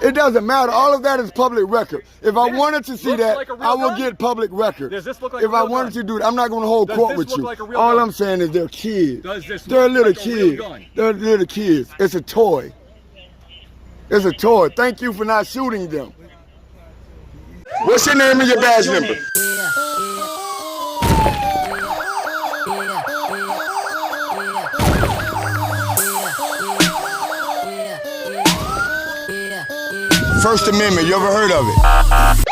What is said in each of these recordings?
It doesn't matter. All of that is public record. If I wanted to see that, like a real I will gun? get public record. Does this look like If a real I wanted gun? to do it, I'm not going to hold Does court this with look you. like a real All gun? I'm saying is they're kids. Does this They're look little like a real kids. gun? They're little kids. It's a toy. It's a toy. Thank you for not shooting them. What's your name and your badge number? First Amendment, you ever heard of it?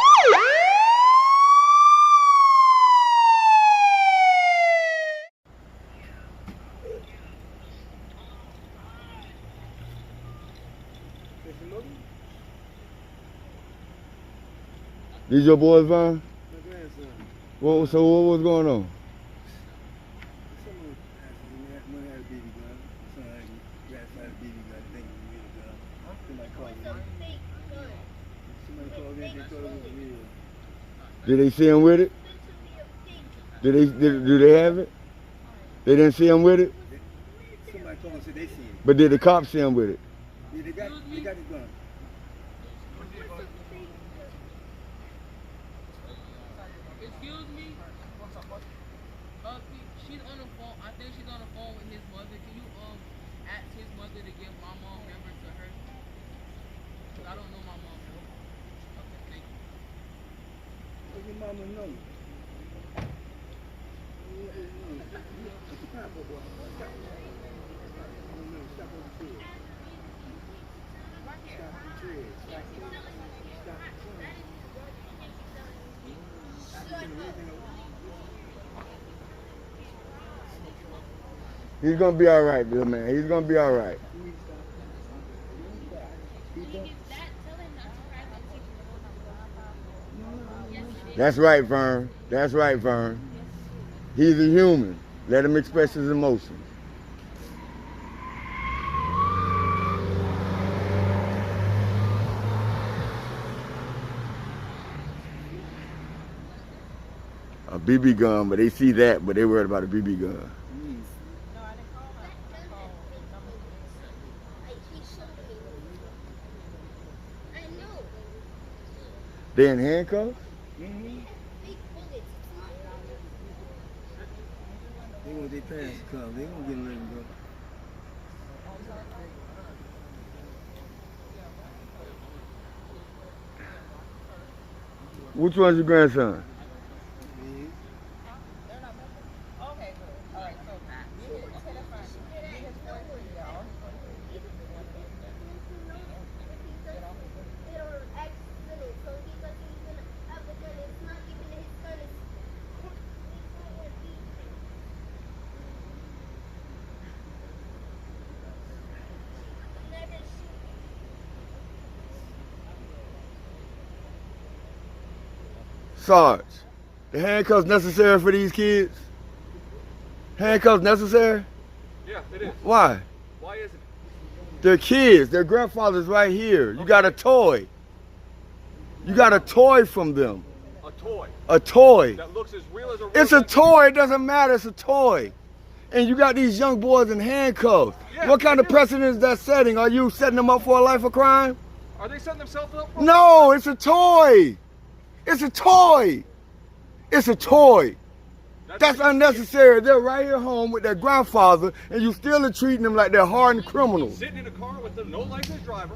These your boys, Vaughn? My grandson. So what was going on? Someone had a BB gun. Son had a BB gun. Think it was a real gun. Somebody called it. Somebody called in. They thought it was real. Did they see him with it? Do they have it? They didn't see him with it? Somebody called and said they seen it. But did the cops see him with it? Yeah, they got the gun. Excuse me? She's on the phone. I think she's on the phone with his mother. Can you ask his mother to give my mom number to her? Cause I don't know my mom. Okay, thank you. What's your mama know? He's gonna be all right, little man. He's gonna be all right. That's right, Vern. That's right, Vern. He's a human. Let him express his emotions. A BB gun, but they see that, but they worried about a BB gun. They in handcuffs? Mm-hmm. They want their parents to come. They gonna get let them go. Which one's your grandson? Sarge, the handcuffs necessary for these kids? Handcuffs necessary? Yeah, it is. Why? Why is it? They're kids. Their grandfather's right here. You got a toy. You got a toy from them. A toy. A toy. That looks as real as a real It's a gun. toy. It doesn't matter. It's a toy. And you got these young boys in handcuffs. Yeah, What kind they of do. precedent is that setting? Are you setting them up for a life of crime? Are they setting themselves up for No, it's a toy. It's a toy. It's a toy. That's what you unnecessary. They're right here home with their grandfather, and you still are treating them like they're hardened criminals. Sitting in a car with a no licensed driver.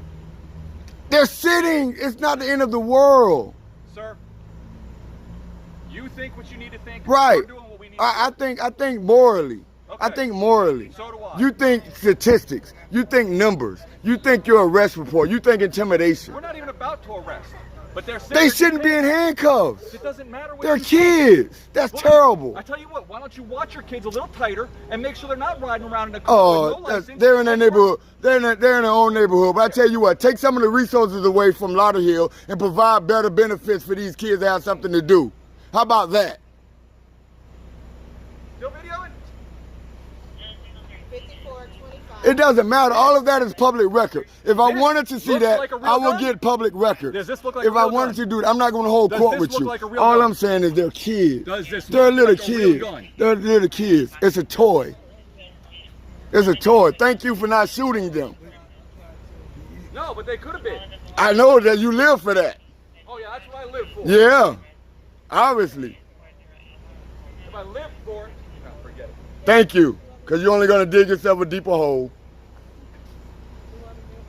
They're sitting. It's not the end of the world. Sir, you think what you need to think. Right. We're doing what we need to do. I think morally. I Okay. think morally. So do I. You think statistics. You think numbers. You think your arrest report. You think intimidation. We're not even about to arrest. But they're They shouldn't be in handcuffs. It doesn't matter what They're you say. kids. That's Well, terrible. I tell you what, why don't you watch your kids a little tighter and make sure they're not riding around in a car with no license. They're in their neighborhood. They're in their own neighborhood. But I tell you what, take some of the resources away from Lauderhill and provide better benefits for these kids to have something to do. How about that? Still videoing? It doesn't matter. All of that is public record. If I This wanted to see looks that, like a real I will gun? get public record. Does this look like If a real I wanted gun? to do it, I'm not going to hold Does court this with look you. like a real All gun? I'm saying is they're kids. Does this They're look little like a real kids. gun? They're little kids. It's a toy. It's a toy. Thank you for not shooting them. No, but they could have been. I know that you live for that. Oh yeah, that's what I live for. Yeah, obviously. If I live for it, no, forget it. Thank you, because you're only going to dig yourself a deeper hole.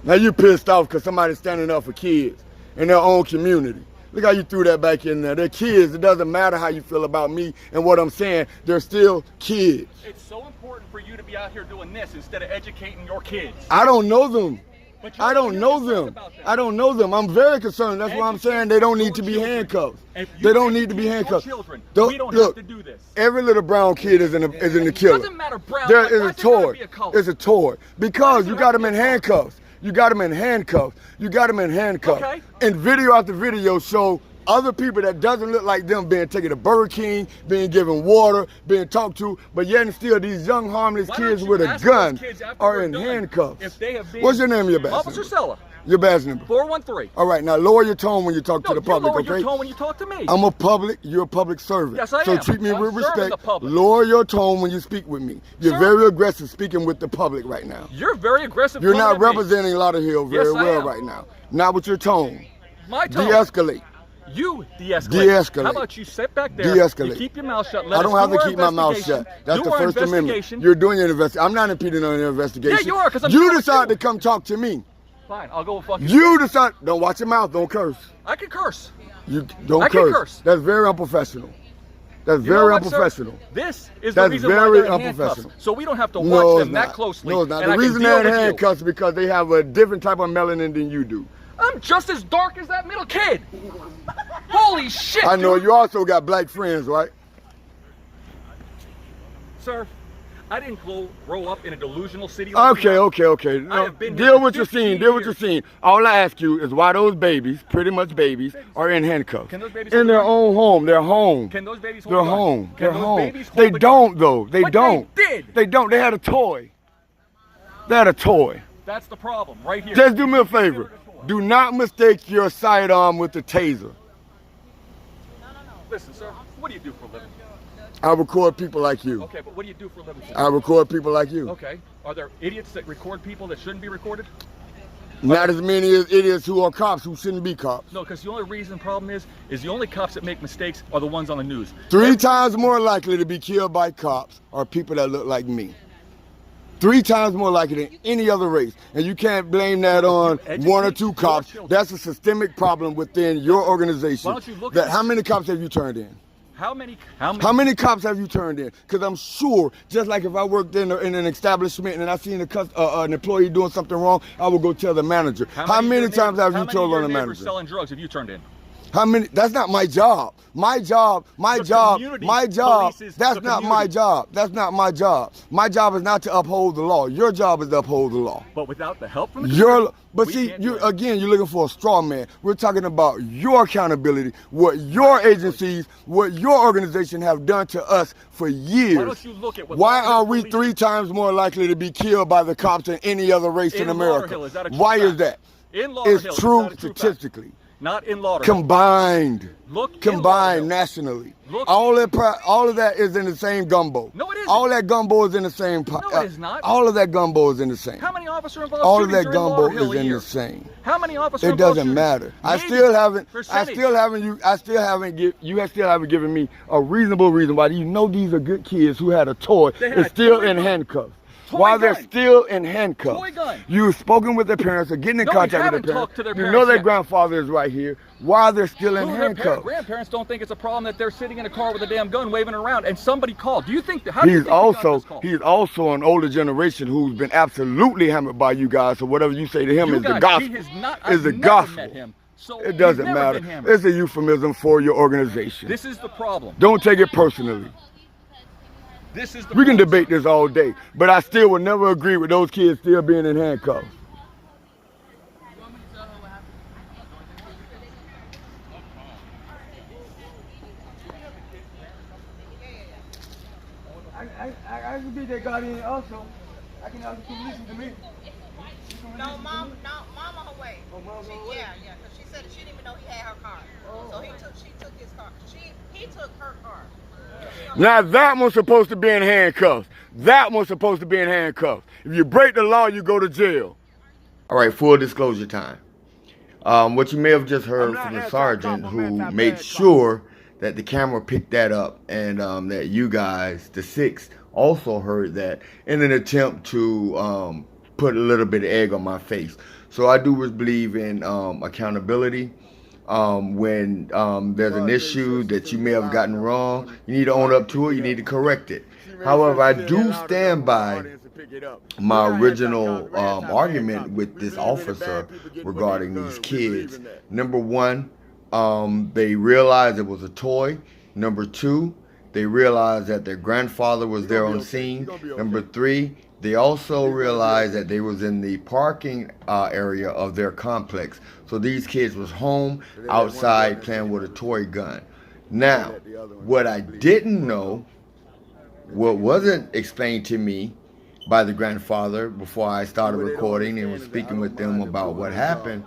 Now you pissed off because somebody's standing up for kids in their own community. Look how you threw that back in there. They're kids. It doesn't matter how you feel about me and what I'm saying. They're still kids. It's so important for you to be out here doing this instead of educating your kids. I don't know them. But you're I don't know them. about them. I don't know them. I'm very concerned. That's why I'm saying they don't need to be handcuffed. They don't need to be handcuffed. Children, Don't- we don't look, have to do this. Every little brown kid is in the killer. Doesn't matter, brown. There Why is a does it gotta toy. be a color? It's a toy. Because you got them in handcuffs. You got them in handcuffs. You got them in handcuffs. Okay. And video after video show other people that doesn't look like them being taken to Burger King, being given water, being talked to, but yet and still these young harmless Why kids don't you with a ask gun those kids after are we're in done handcuffs. if they have been- What's your name and your badge Officer number? Sella, Your badge number. 413. All right, now lower your tone when you talk No, to the you public, lower okay? your tone when you talk to me. I'm a public, you're a public servant. Yes, I so am. treat me I'm with serving respect. the public. Lower your tone when you speak with me. You're Sir? very aggressive speaking with the public right now. You're very aggressive. You're coming not at me. representing Lauderhill very Yes, I well am. right now. Not with your tone. My tone. De-escalate. You de-escalate. De-escalate. How about you sit back there? De-escalate. You keep your mouth shut. Let I don't us have do to our keep my mouth investigation, shut. That's do the our First Amendment. investigation. You're doing your investigation. I'm not impeding on your investigation. Yeah, you are, 'cause I'm You doing it decide too. to come talk to me. Fine, I'll go fucking. You decide. Don't watch your mouth. Don't curse. I can curse. You don't I can curse. curse. That's very unprofessional. That's You know very what, sir? unprofessional. This is That's the reason very why they're in unprofessional. handcuffs, so we don't have to watch No, them it's that not. closely. No, it's not. and The I can reason deal they're in with you. handcuffs is because they have a different type of melanin than you do. I'm just as dark as that middle kid. Holy shit! I know dude. you also got black friends, right? Sir, I didn't grow up in a delusional city. Like you Okay. have. No, have been here deal for with your 15 scene. Deal with your years. scene. All I ask you is why those babies, pretty much babies, are in handcuffs. Can those babies In hold their a gun? own home. They're home. Can those babies hold They're a gun? home. Can They're those home. babies hold They a gun? don't though. They But don't. They did. They don't. They had a toy. They had a toy. That's the problem, right here. Just do me a favor. Do not mistake your sidearm with the taser. Listen, sir, what do you do for a living? I record people like you. Okay, but what do you do for a living? sir? I record people like you. Okay. Are there idiots that record people that shouldn't be recorded? Not as many as idiots who are cops who shouldn't be cops. No, because the only reason problem is the only cops that make mistakes are the ones on the news. 3 times more likely to be killed by cops are people that look like me. 3 times more likely than any other race. And you can't blame that on educate 1 or 2 your cops. children. That's a systemic problem within your organization. Why don't you look That at- how many cops have you turned in? How many? How many cops have you turned in? Because I'm sure, just like if I worked in an establishment and I seen an employee doing something wrong, I would go tell the manager. How many times have you told on the manager? Selling drugs have you turned in? How many? That's not my job. My job. community polices That's the not my community. job. That's not my job. My job is not to uphold the law. Your job is to uphold the law. But without the help from the community, But we see, can't do you it. again, you're looking for a straw man. We're talking about your accountability, what your agencies, what your organization have done to us for years. Why don't you look at what Why Lauderhill are we police- 3 times more likely to be killed by the cops than any other race in America? Lauderhill, is that a true Why is fact? that? In Lauderhill, It's is true that a true fact? statistically. Not in Lauderhill. Combined. Look in Combined Lauderhill. nationally. Look- all of that is in the same gumbo. No, it isn't. All that gumbo is in the same pot. No, it is not. All of that gumbo is in the same. How many officer involved All of shootings that are in gumbo Lauderhill is a in year? the same. How many officer It involved doesn't shootings? matter. I Maybe still haven't percentage. you haven't given me a reasonable reason why you know these are good kids who had a toy They had is a still toy in gun. handcuffs. Toy While they're gun. still in handcuffs. Toy gun. You've spoken with their parents or getting in No, we contact with haven't their parents. talked to their You know parents their yet. grandfather is right here. While they're still in Who, their handcuffs. grandparents don't think it's a problem that they're sitting in a car with a damn gun waving around and somebody called. Do you think that? How do you think they got this call? He's also an older generation who's been absolutely hammered by you guys. So whatever you say to him You is the guys, gospel. he has not, Is I've the never gospel. met him, so It he's doesn't never matter. been hammered. It's a euphemism for your organization. This is the problem. Don't take it personally. This is the We can problem. debate this all day, but I still would never agree with those kids still being in handcuffs. You want me to tell her what happened? I can be their guardian also. I can ask you to listen to me. No, mom on her way. Oh, mom's on her way? Yeah, because she said she didn't even know he had her car. So she took his car. He took her car. Now that one's supposed to be in handcuffs. That one's supposed to be in handcuffs. If you break the law, you go to jail. All right, full disclosure time. What you may have just heard from the sergeant who made sure that the camera picked that up, and that you guys, the 6, also heard that in an attempt to put a little bit of egg on my face. So I do believe in accountability. When there's an issue that you may have gotten wrong, you need to own up to it, you need to correct it. However, I do stand by my original argument with this officer regarding these kids. Number one, they realized it was a toy. Number 2, they realized that their grandfather was there on scene. Number 3, they also realized that they was in the parking area of their complex. So these kids was home, outside, playing with a toy gun. Now, what I didn't know, what wasn't explained to me by the grandfather before I started recording and was speaking with them about what happened,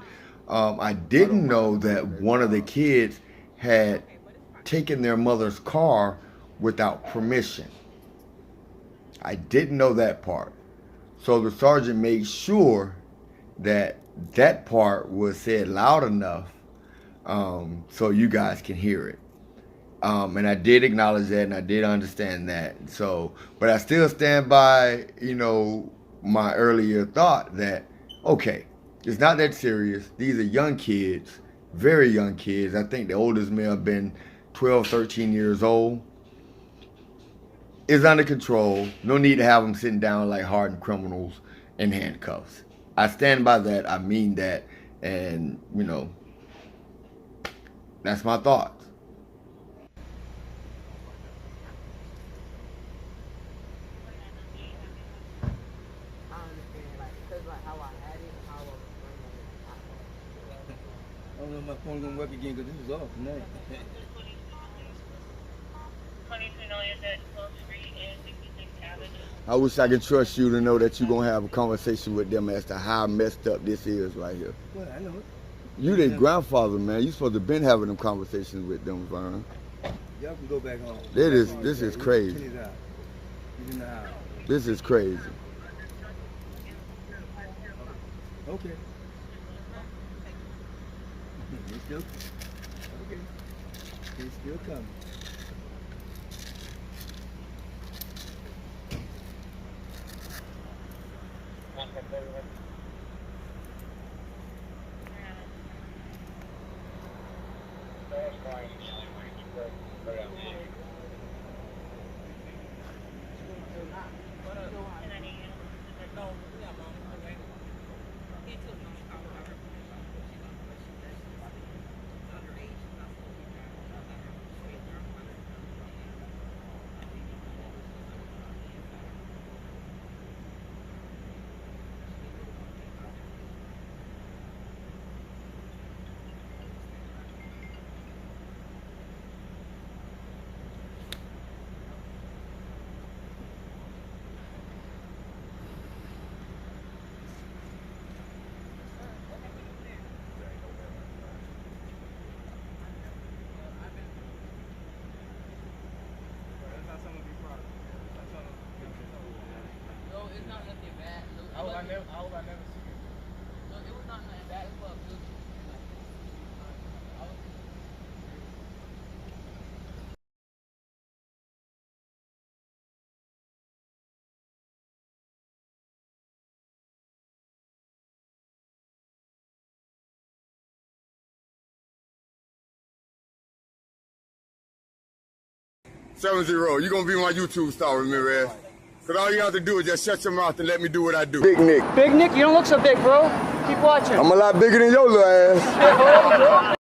I didn't know that one of the kids had taken their mother's car without permission. I didn't know that part. So the sergeant made sure that that part was said loud enough so you guys can hear it. And I did acknowledge that, and I did understand that. So, but I still stand by, you know, my earlier thought that, okay, it's not that serious. These are young kids, very young kids. I think the oldest may have been 12, 13 years old. It's under control. No need to have them sitting down like hardened criminals in handcuffs. I stand by that. I mean that. And, you know, that's my thoughts. I don't know if my phone's gonna work again because this is off tonight. 22 Noyes at 12th Street and 66th Avenue. I wish I could trust you to know that you're going to have a conversation with them as to how messed up this is right here. Well, I know it. You their grandfather, man. You supposed to been having them conversations with them, Vern. Y'all can go back home. This is crazy. He's in the house. This is crazy. Okay. It's still okay. It's still coming. How would I never see it? No, it was not nothing bad. It was good. I was 70, you gonna be my YouTube star, Ramirez. Cause all you have to do is just shut your mouth and let me do what I do. Big Nick. Big Nick, you don't look so big, bro. Keep watching. I'm a lot bigger than your little ass.